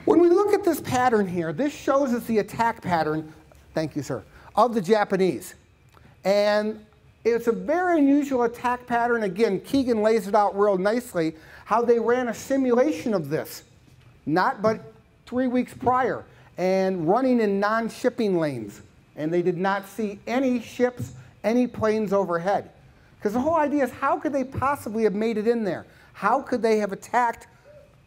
When we look at this pattern here, this shows us the attack pattern, thank you, sir, of the Japanese. And it's a very unusual attack pattern. Again, Keegan lays it out real nicely, how they ran a simulation of this, not but 3 weeks prior, and running in non-shipping lanes. And they did not see any ships, any planes overhead. Because the whole idea is, how could they possibly have made it in there? How could they have attacked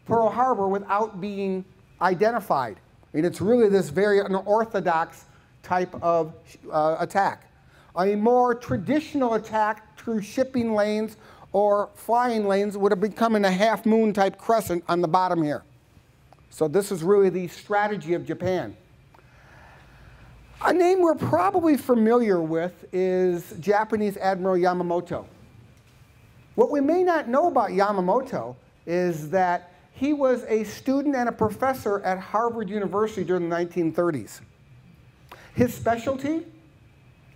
Pearl Harbor without being identified? And it's really this very unorthodox type of attack. A more traditional attack through shipping lanes or flying lanes would have become in a half-moon type crescent on the bottom here. So this is really the strategy of Japan. A name we're probably familiar with is Japanese Admiral Yamamoto. What we may not know about Yamamoto is that he was a student and a professor at Harvard University during the 1930s. His specialty?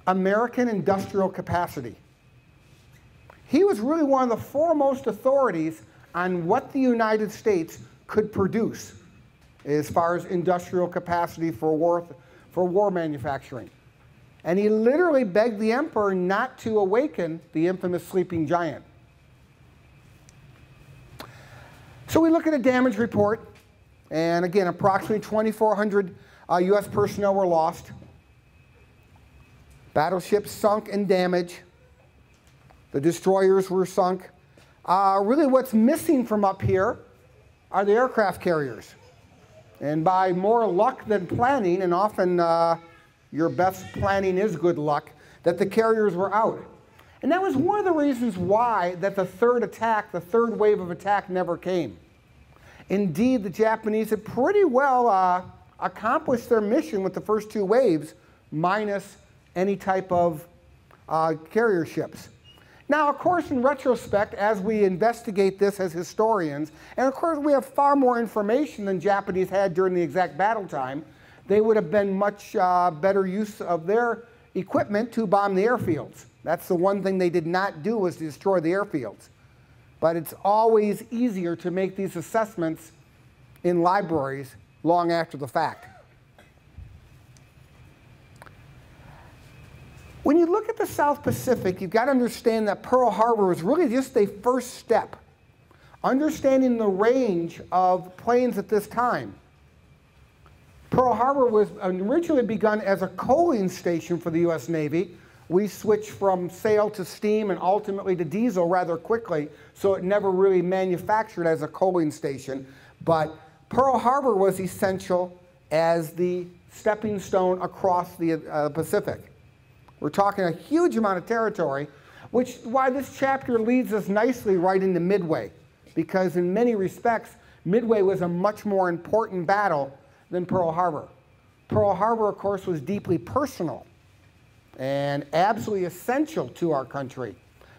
American industrial capacity. He was really one of the foremost authorities on what the United States could produce as far as industrial capacity for war manufacturing. And he literally begged the emperor not to awaken the infamous sleeping giant. So we look at a damage report, and again, approximately 2,400 US personnel were lost. Battleships sunk and damaged. The destroyers were sunk. Really what's missing from up here are the aircraft carriers. And by more luck than planning, and often your best planning is good luck, that the carriers were out. And that was one of the reasons why that the third attack, the third wave of attack, never came. Indeed, the Japanese had pretty well accomplished their mission with the first two waves, minus any type of carrier ships. Now, of course, in retrospect, as we investigate this as historians, and of course we have far more information than Japanese had during the exact battle time, they would have been much better use of their equipment to bomb the airfields. That's the one thing they did not do, was to destroy the airfields. But it's always easier to make these assessments in libraries long after the fact. When you look at the South Pacific, you've got to understand that Pearl Harbor was really just a first step. Understanding the range of planes at this time. Pearl Harbor was originally begun as a coaling station for the US Navy. We switched from sail to steam and ultimately to diesel rather quickly, so it never really manufactured as a coaling station. But Pearl Harbor was essential as the stepping stone across the Pacific. We're talking a huge amount of territory, which is why this chapter leads us nicely right into Midway, because in many respects, Midway was a much more important battle than Pearl Harbor. Pearl Harbor, of course, was deeply personal and absolutely essential to our country.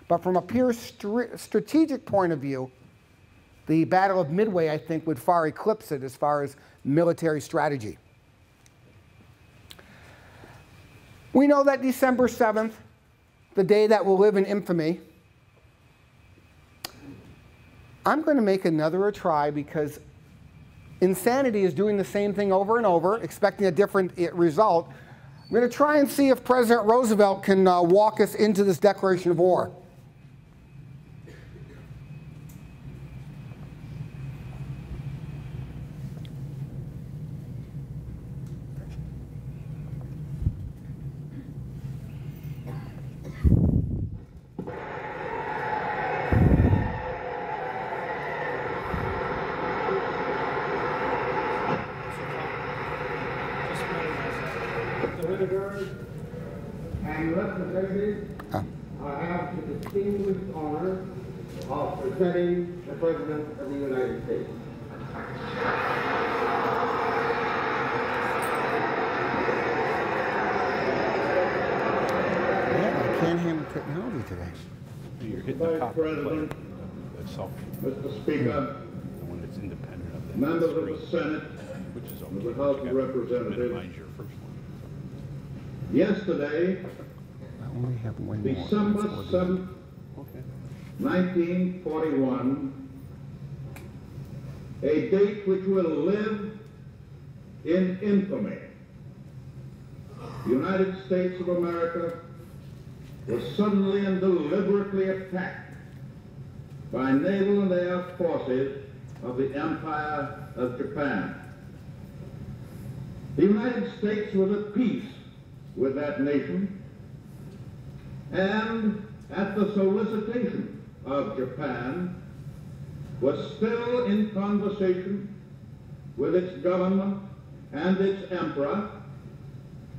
But from a pure strategic point of view, the Battle of Midway, I think, would far eclipse it as far as military strategy. We know that December 7th, the day that will live in infamy, I'm going to make another try, because insanity is doing the same thing over and over, expecting a different result. I'm going to try and see if President Roosevelt can walk us into this declaration of war. And representatives, I have the distinguished honor of presenting the President of the United States. Yeah, I can't handle technology today. You're hitting the top President, itself. Mr. Speaker, The one that's independent of that. members of the Senate, which is and the House of Representatives. Minimize your first one. Yesterday, I only have one more. December 7th, Okay. 1941, a date which will live in infamy. The United States of America was suddenly and deliberately attacked by naval and air forces of the Empire of Japan. The United States was at peace with that nation, and at the solicitation of Japan, was still in conversation with its government and its emperor,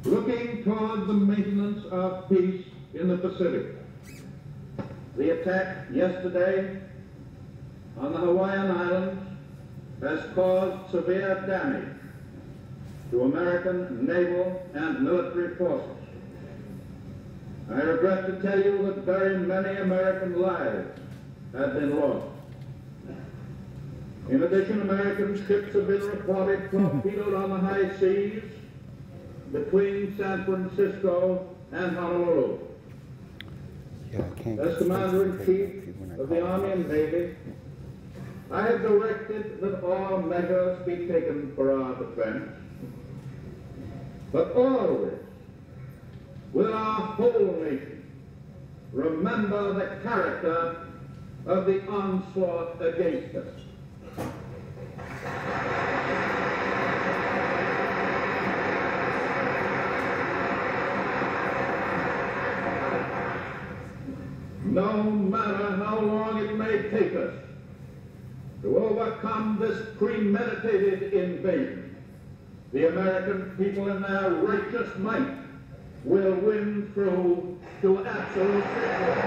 looking toward the maintenance of peace in the Pacific. The attack yesterday on the Hawaiian Islands has caused severe damage to American naval and military forces. I regret to tell you that very many American lives have been lost. In addition, American ships have been reported torpedoed on the high seas between San Francisco and Honolulu. As Commander-in-Chief of the Army and Navy, I have directed that all measures be taken for our defense, but always will our whole nation remember the character of the onslaught against us. No matter how long it may take us to overcome this premeditated invasion, the American people in their righteous might will win through to absolute victory.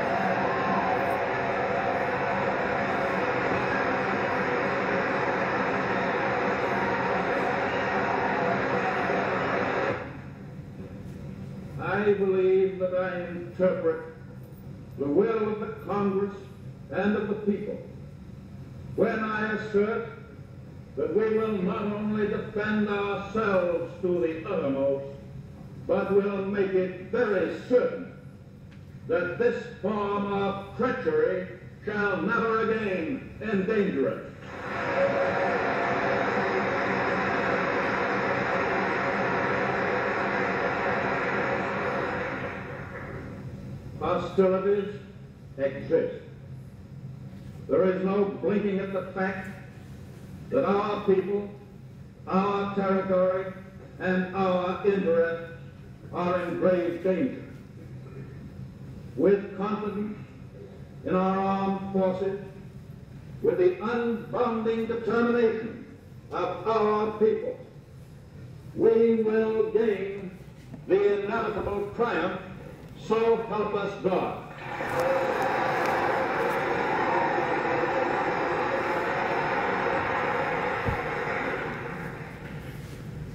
I believe that I interpret the will of the Congress and of the people when I assert that we will not only defend ourselves to the uttermost, but will make it very certain that this form of treachery shall never again endanger us. Hostilities exist. There is no blinking at the fact that our people, our territory, and our interests are in grave danger. With confidence in our armed forces, with the unbounding determination of our people, we will gain the inevitable triumph. So help us God.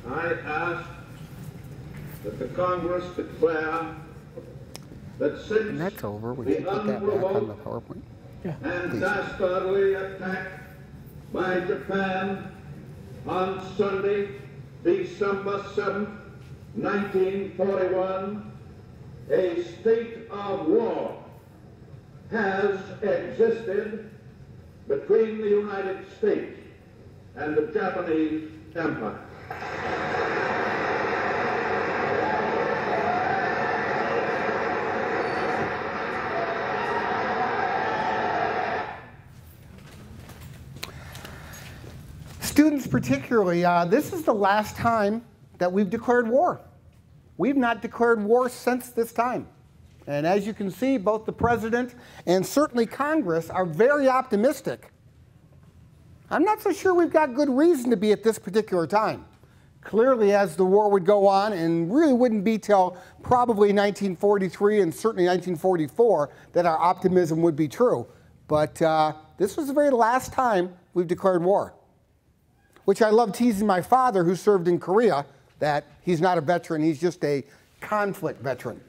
I ask that the Congress declare that since And that's over. We can put that back on the PowerPoint. And dastardly attack by Japan on Sunday, December 7th, 1941, a state of war has existed between the United States and the Japanese Empire. Students particularly, this is the last time that we've declared war. We've not declared war since this time. And as you can see, both the President and certainly Congress are very optimistic. I'm not so sure we've got good reason to be at this particular time. Clearly, as the war would go on, and really wouldn't be till probably 1943 and certainly 1944 that our optimism would be true. But this was the very last time we've declared war, which I love teasing my father, who served in Korea, that he's not a veteran, he's just a conflict veteran.